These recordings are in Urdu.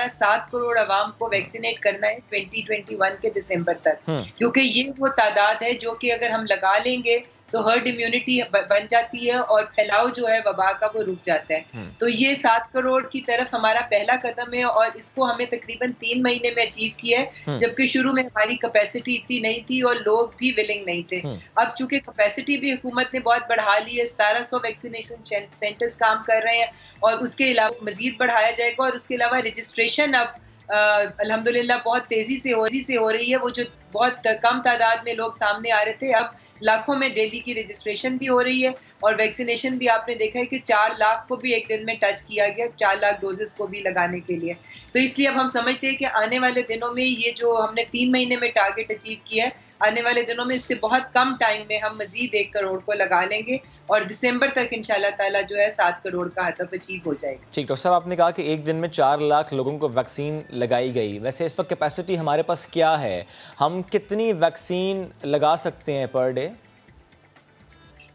ہمارا 7 کروڑ عوام کو ویکسینیٹ کرنا ہے 2021 کے دسمبر تک، کیونکہ یہ وہ تعداد ہے جو کہ اگر ہم لگا لیں گے تو ہرڈ امیونٹی بن جاتی ہے اور پھیلاؤ جو ہے وبا کا وہ رک جاتا ہے. تو یہ 7 کروڑ کی طرف ہمارا پہلا قدم ہے اور اس کو ہمیں تقریباً 3 مہینے میں اچیو کیا ہے، جبکہ شروع میں ہماری کیپیسٹی اتنی نہیں تھی اور لوگ بھی ولنگ نہیں تھے. اب چونکہ کیپیسٹی بھی حکومت نے بہت بڑھا لی ہے، 1700 ویکسینیشن سینٹرز کام کر رہے ہیں اور اس کے علاوہ مزید بڑھایا جائے گا. اور اس کے علاوہ رجسٹریشن اب الحمدللہ بہت تیزی سے ہو رہی ہے. وہ جو بہت کم تعداد میں لوگ سامنے آ رہے تھے، اب لاکھوں میں ڈیلی کی رجسٹریشن بھی ہو رہی ہے اور ویکسینیشن بھی آپ نے دیکھا ہے کہ 4 لاکھ کو بھی ایک دن میں ٹچ کیا گیا، 4 لاکھ ڈوزز کو بھی لگانے کے لیے. تو اس لیے اب ہم سمجھتے ہیں کہ آنے والے دنوں میں یہ جو ہم نے 3 مہینے میں ٹارگٹ اچیو کیا ہے، آنے والے دنوں میں اس سے بہت کم ٹائم میں ہم مزید 1 کروڑ کو لگا لیں گے اور دسمبر تک انشاءاللہ تعالیٰ جو ہے 7 کروڑ کا ہدف اچیو ہو جائے گا. ٹھیک، ڈاکٹر صاحب آپ نے کہا کہ ایک دن میں 4 لاکھ لوگوں کو ویکسین لگائی گئی. ویسے اس وقت کیپیسٹی ہمارے پاس کیا ہے؟ ہم کتنی ویکسین لگا سکتے ہیں پر ڈے؟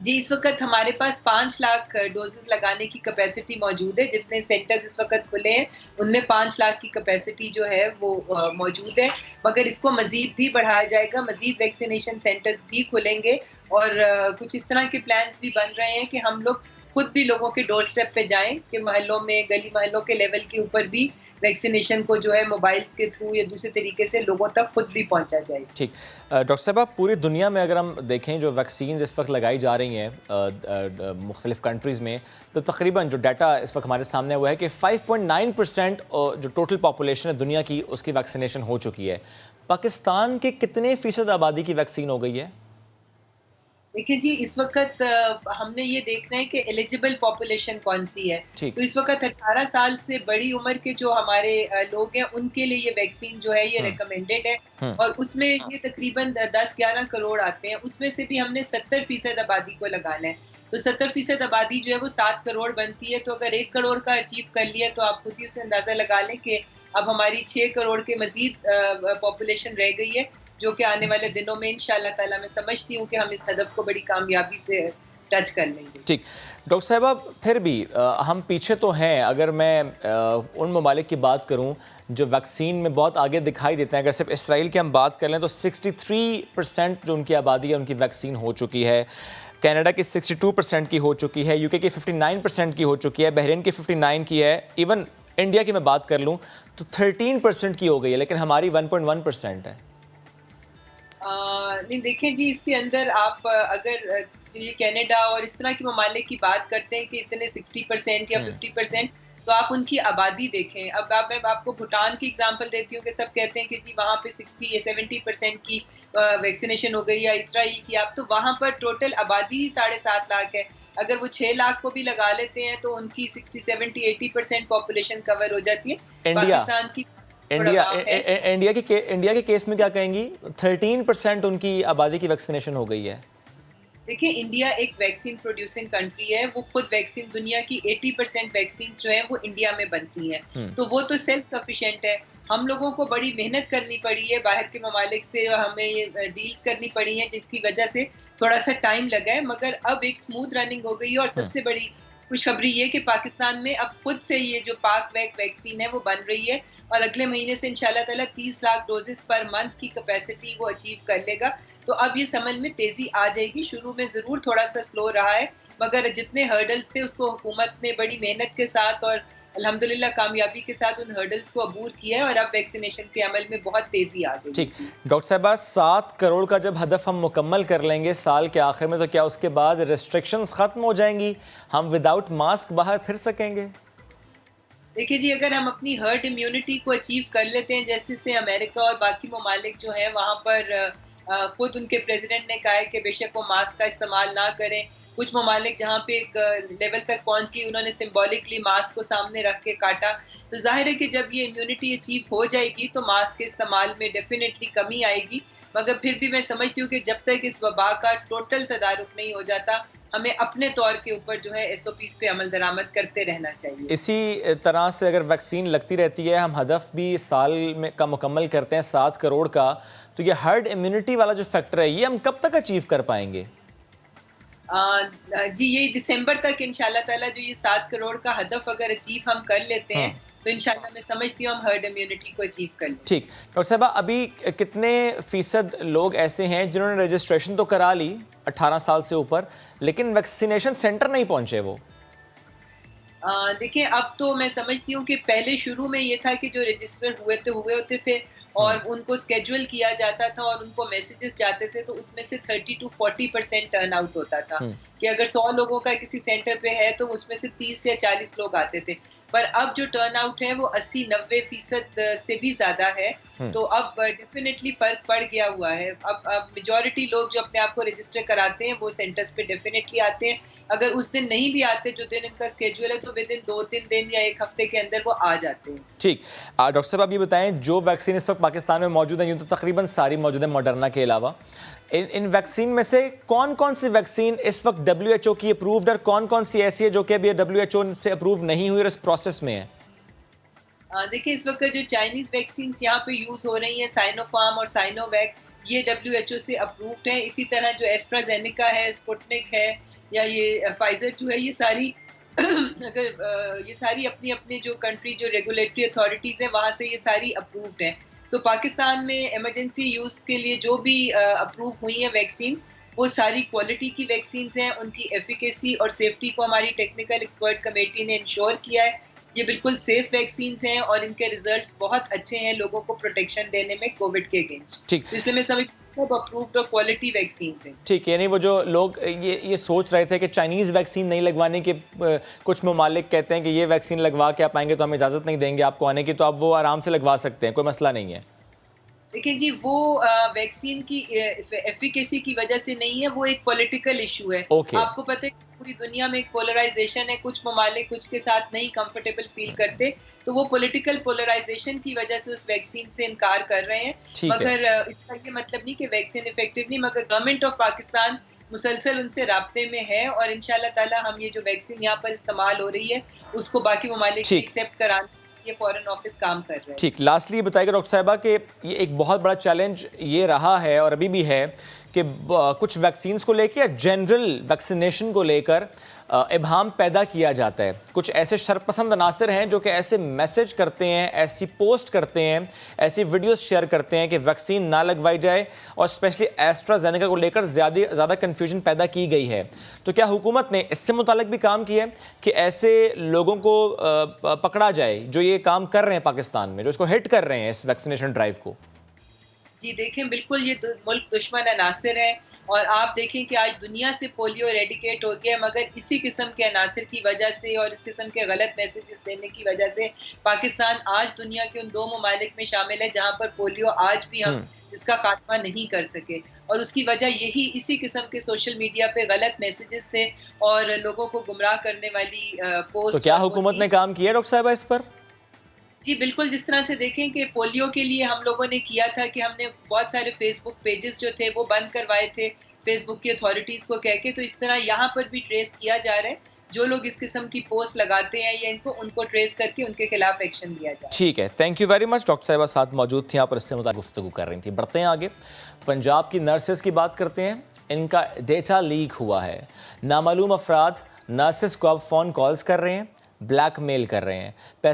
جی، اس وقت ہمارے پاس 5 لاکھ ڈوزز لگانے کی کیپیسٹی موجود ہے. جتنے سینٹرز اس وقت کھلے ہیں ان میں 5 لاکھ کی کیپیسٹی جو ہے وہ موجود ہے، مگر اس کو مزید بھی بڑھایا جائے گا. مزید ویکسینیشن سینٹرز بھی کھلیں گے اور کچھ اس طرح کے پلانز بھی بن رہے ہیں کہ ہم لوگ خود بھی لوگوں کے ڈور سٹیپ پہ جائیں کہ محلوں میں، گلی محلوں کے لیول کے اوپر بھی ویکسینیشن کو جو ہے موبائلز کے تھرو یا دوسرے طریقے سے لوگوں تک خود بھی پہنچا جائے. ٹھیک ڈاکٹر صاحب، پوری دنیا میں اگر ہم دیکھیں جو ویکسینز اس وقت لگائی جا رہی ہیں مختلف کنٹریز میں، تو تقریباً جو ڈیٹا اس وقت ہمارے سامنے ہوا ہے کہ 5.9% جو ٹوٹل پاپولیشن ہے دنیا کی، اس کی ویکسینیشن ہو چکی ہے. پاکستان کے کتنے فیصد آبادی کی ویکسین ہو گئی ہے؟ دیکھیں جی، اس وقت ہم نے یہ دیکھنا ہے کہ ایلیجیبل پاپولیشن کون سی ہے. تو اس وقت 18 سال سے بڑی عمر کے جو ہمارے لوگ ہیں ان کے لیے یہ ویکسین جو ہے یہ ریکمینڈڈ ہے اور اس میں یہ تقریباً 10-11 کروڑ آتے ہیں. اس میں سے بھی ہم نے 70% آبادی کو لگانا ہے. تو 70% آبادی جو ہے وہ 7 کروڑ بنتی ہے. تو اگر 1 کروڑ کا اچیو کر لیا تو آپ خود ہی اسے اندازہ لگا لیں کہ اب ہماری 6 کروڑ کے مزید پاپولیشن رہ گئی ہے، جو کہ آنے والے دنوں میں انشاءاللہ تعالیٰ میں سمجھتی ہوں کہ ہم اس ہدف کو بڑی کامیابی سے ٹچ کر لیں گے. ٹھیک ڈاکٹر صاحبہ، پھر بھی ہم پیچھے تو ہیں. اگر میں ان ممالک کی بات کروں جو ویکسین میں بہت آگے دکھائی دیتے ہیں، اگر صرف اسرائیل کی ہم بات کر لیں تو 63% جو ان کی آبادی ہے ان کی ویکسین ہو چکی ہے. کینیڈا کی 62% کی ہو چکی ہے. یو کے 59% کی ہو چکی ہے. بحرین کی 59% کی ہے. ایون انڈیا کی میں بات کر لوں تو 13% کی ہو گئی ہے، لیکن ہماری 1.1% ہے. نہیں دیکھیں جی، اس کے اندر آپ اگر یہ کینیڈا اور اس طرح کے ممالک کی بات کرتے ہیں کہ اتنے 60% یا 50%، تو آپ ان کی آبادی دیکھیں. اب میں آپ کو بھوٹان کی اگزامپل دیتی ہوں کہ سب کہتے ہیں کہ جی وہاں پہ 60 یا 70% کی ویکسینیشن ہو گئی، یا اسرائیل کی آپ، تو وہاں پر ٹوٹل آبادی ہی 7.5 لاکھ ہے. اگر وہ 6 لاکھ کو بھی لگا لیتے ہیں تو ان کی 60, 70, 80% پاپولیشن کور ہو جاتی ہے. پاکستان کی انڈیا کے کیس میں کیا کہیں گی؟ 13% ان کی آبادی کی ویکسینیشن ہو گئی ہے. دیکھیں، انڈیا ایک ویکسین پروڈیوسنگ کنٹری ہے. وہ خود ویکسین، دنیا کی 80% ویکسین جو ہیں وہ انڈیا میں بنتی ہیں. تو وہ تو سیلف سفیشینٹ ہے. ہم لوگوں کو بڑی محنت کرنی پڑی ہے باہر کے ممالک سے، ہمیں یہ ڈیلز کرنی پڑی ہیں جس کی وجہ سے تھوڑا سا ٹائم لگا ہے، مگر اب ایک اسموتھ رننگ ہو گئی ہے. اور سب سے بڑی خوشخبری یہ کہ پاکستان میں اب خود سے یہ جو پاک ویکسین ہے وہ بن رہی ہے اور اگلے مہینے سے انشاءاللہ تعالیٰ 30 لاکھ ڈوزز پر منتھ کی کیپیسٹی وہ اچیو کر لے گا. تو اب یہ سمجھ میں تیزی آ جائے گی. شروع میں ضرور تھوڑا سا سلو رہا ہے، مگر جتنے ہرڈلز تھے اس کو حکومت نے بڑی محنت کے ساتھ اور الحمدللہ کامیابی کے ساتھ ان ہرڈلز کو عبور کیا ہے اور اب ویکسینیشن کے عمل میں بہت تیزی آ گئی. ٹھیک ڈاکٹر صاحبہ، 7 کروڑ کا جب ہدف ہم مکمل کر لیں گے سال کے آخر میں، تو کیا اس کے بعد ریسٹرکشنز ختم ہو جائیں گی؟ ہم وداؤٹ ماسک باہر پھر سکیں گے؟ دیکھیں جی، اگر ہم اپنی ہرڈ امیونٹی کو اچیو کر لیتے ہیں، جیسے سے امریکہ اور باقی ممالک جو ہیں وہاں پر خود ان کے پریزیڈنٹ نے کہا ہے کہ بے شک وہ ماسک کا استعمال نہ کریں. کچھ ممالک جہاں پہ ایک لیول تک پہنچ گئی، انہوں نے سمبولکلی ماسک کو سامنے رکھ کے کاٹا. تو ظاہر ہے کہ جب یہ امیونٹی اچیو ہو جائے گی تو ماسک کے استعمال میں ڈیفینیٹلی کمی آئے گی. مگر پھر بھی میں سمجھتی ہوں کہ جب تک اس وبا کا ٹوٹل تدارک نہیں ہو جاتا، ہمیں اپنے طور کے اوپر جو ہے SOPs پہ عمل درآمد کرتے رہنا چاہیے. اسی طرح سے اگر ویکسین لگتی رہتی ہے، ہم ہدف بھی سال میں کا مکمل کرتے ہیں 7 کروڑ کا، تو یہ ہرڈ امیونٹی والا جو فیکٹر ہے یہ ہم کب تک اچیو کر پائیں گے؟ جی، یہی دسمبر تک انشاءاللہ تعالیٰ جو یہ 7 کروڑ کا ہدف اگر اچیو ہم کر لیتے ہیں تو انشاءاللہ میں سمجھتی ہوں ہم ہرڈ امیونٹی کو اچیو کر لیں. ٹھیک ڈاکٹر صاحبہ، ابھی کتنے فیصد لوگ ایسے ہیں جنہوں نے رجسٹریشن تو کرا لی 18 سال سے اوپر، لیکن ویکسینیشن سینٹر نہیں پہنچے وہ؟ دیکھیں اب تو میں سمجھتی ہوں کہ پہلے شروع میں یہ تھا کہ جو رجسٹر ہوئے ہوتے تھے اور ان کو اسکیجول کیا جاتا تھا اور ان کو میسیجز جاتے تھے تو اس میں سے 30 to 40% ٹرن آؤٹ ہوتا تھا کہ اگر 100 لوگوں کا کسی سینٹر پہ ہے تو اس میں سے 30 یا 40 لوگ آتے تھے. پر اب جو ٹرن آؤٹ ہے وہ 80-90% سے بھی زیادہ ہے. تو اب ڈیفینیٹلی فرق پڑ گیا ہوا ہے. اب میجورٹی لوگ جو اپنے آپ کو رجسٹر کراتے ہیں وہ سینٹرز پہ ڈیفینیٹلی آتے ہیں. اگر اس دن نہیں بھی آتے جو دن ان کا اسکیجول ہے تو ود ان 2-3 دن یا ایک ہفتے کے اندر وہ آ جاتے ہیں. ٹھیک ڈاکٹر صاحب، آپ یہ بتائیں جو ویکسین اس وقت پاکستان میں موجود ہیں، یوں تو تقریباً ساری موجود ہیں ماڈرنا کے علاوہ، ان ویکسین میں سے کون کون سی ویکسین اس وقت WHO کی اپرووڈ اور کون کون سی ایسی ہے جو کہ ابھی WHO سے اپروو نہیں ہوئی اور اس پروسیس میں ہے؟ دیکھیں اس وقت جو چائنیز ویکسینز یہاں پہ یوز ہو رہی ہیں سائنو فارم اور سائنو ویک، یہ WHO سے اپرووڈ ہیں. اسی طرح جو ایسٹرازینیکا ہے، اسپوٹنک ہے یا یہ فائزر جو ہے، یہ ساری اگر یہ ساری اپنی اپنی جو کنٹری جو ریگولیٹری اتھارٹیز ہیں وہاں سے یہ ساری اپرووڈ ہیں. تو پاکستان میں ایمرجنسی یوز کے لیے جو بھی اپروو ہوئی ہیں ویکسینز وہ ساری کوالٹی کی ویکسینز ہیں. ان کی ایفیکیسی اور سیفٹی کو ہماری ٹیکنیکل ایکسپرٹ کمیٹی نے انشور کیا ہے. یہ بالکل سیف ویکسینز ہیں اور ان کے ریزلٹس بہت اچھے ہیں لوگوں کو پروٹیکشن دینے میں کووڈ کے اگینسٹ. ٹھیک، اس لیے میں سمجھتی ہوں سب اپرووڈ اور کوالٹی ویکسینز ہیں. ٹھیک، یعنی وہ جو لوگ یہ سوچ رہے تھے کہ چائنیز ویکسین نہیں لگوانے کے، کچھ ممالک کہتے ہیں کہ یہ ویکسین لگوا کے آپ آئیں گے تو ہم اجازت نہیں دیں گے آپ کو آنے کی، تو آپ وہ آرام سے لگوا سکتے ہیں، کوئی مسئلہ نہیں ہے. دیکھیں جی وہ ویکسین کی ایفیکیسی کی وجہ سے نہیں ہے، وہ ایک پولیٹیکل ایشو ہے. آپ کو پتہ ہے پوری دنیا میں ایک پولرائزیشن ہے، کچھ ممالک کچھ کے ساتھ نہیں کمفرٹیبل فیل کرتے تو وہ پولیٹیکل پولرائزیشن کی وجہ سے اس ویکسین سے انکار کر رہے ہیں. مگر اس کا یہ مطلب نہیں کہ ویکسین افیکٹو نہیں، مگر گورنمنٹ آف پاکستان مسلسل ان سے رابطے میں ہے اور انشاءاللہ تعالی ہم یہ جو ویکسین یہاں پر استعمال ہو رہی ہے اس کو باقی ممالک سے ایکسیپٹ کرانے یہ فورن آفس کام کر رہے ہیں. ٹھیک، لاسٹلی یہ بتائیے گا ڈاکٹر صاحبہ کہ یہ ایک بہت بڑا چیلنج یہ رہا ہے اور ابھی بھی ہے کہ کچھ ویکسینز کو لے کے یا جنرل ویکسینیشن کو لے کر ابہام پیدا کیا جاتا ہے. کچھ ایسے شرپسند عناصر ہیں جو کہ ایسے میسج کرتے ہیں، ایسی پوسٹ کرتے ہیں، ایسی ویڈیوز شیئر کرتے ہیں کہ ویکسین نہ لگوائی جائے، اور اسپیشلی ایسٹرازینیکا کو لے کر زیادہ کنفیوژن پیدا کی گئی ہے. تو کیا حکومت نے اس سے متعلق بھی کام کیا ہے کہ ایسے لوگوں کو پکڑا جائے جو یہ کام کر رہے ہیں پاکستان میں، جو اس کو ہٹ کر رہے ہیں اس ویکسینیشن ڈرائیو کو؟ جی دیکھیں بالکل یہ ملک دشمن عناصر ہیں اور آپ دیکھیں کہ آج دنیا سے پولیو ایریڈیکیٹ ہو گیا، مگر اسی قسم کے عناصر کی وجہ سے اور اس قسم کے غلط میسیجز دینے کی وجہ سے پاکستان آج دنیا کے ان 2 ممالک میں شامل ہے جہاں پر پولیو آج بھی ہم اس کا خاتمہ نہیں کر سکے. اور اس کی وجہ یہی اسی قسم کے سوشل میڈیا پہ غلط میسیجز تھے اور لوگوں کو گمراہ کرنے والی پوسٹ. تو کیا حکومت نے کام کیا ڈاکٹر صاحبہ اس پر؟ جی بالکل، جس طرح سے دیکھیں کہ پولیو کے لیے ہم لوگوں نے کیا تھا کہ ہم نے بہت سارے فیس بک پیجز جو تھے وہ بند کروائے تھے فیس بک کی اتھارٹیز کو کہہ کے، تو اس طرح یہاں پر بھی ٹریس کیا جا رہا ہے. جو لوگ اس قسم کی پوسٹ لگاتے ہیں یا ان کو ٹریس کر کے ان کے خلاف ایکشن لیا جائے. ٹھیک ہے، thank you very much. Doctor صاحبہ ساتھ موجود تھیں، آپ اس سے متعلق گفتگو کر رہی تھیں. بڑھتے ہیں آگے، پنجاب کی نرسز کی بات کرتے ہیں. ان کا ڈیٹا لیک ہوا ہے. نامعلوم افراد نرسز کو اب فون کالز کر رہے ہیں، بلیک میل کر رہے ہیں.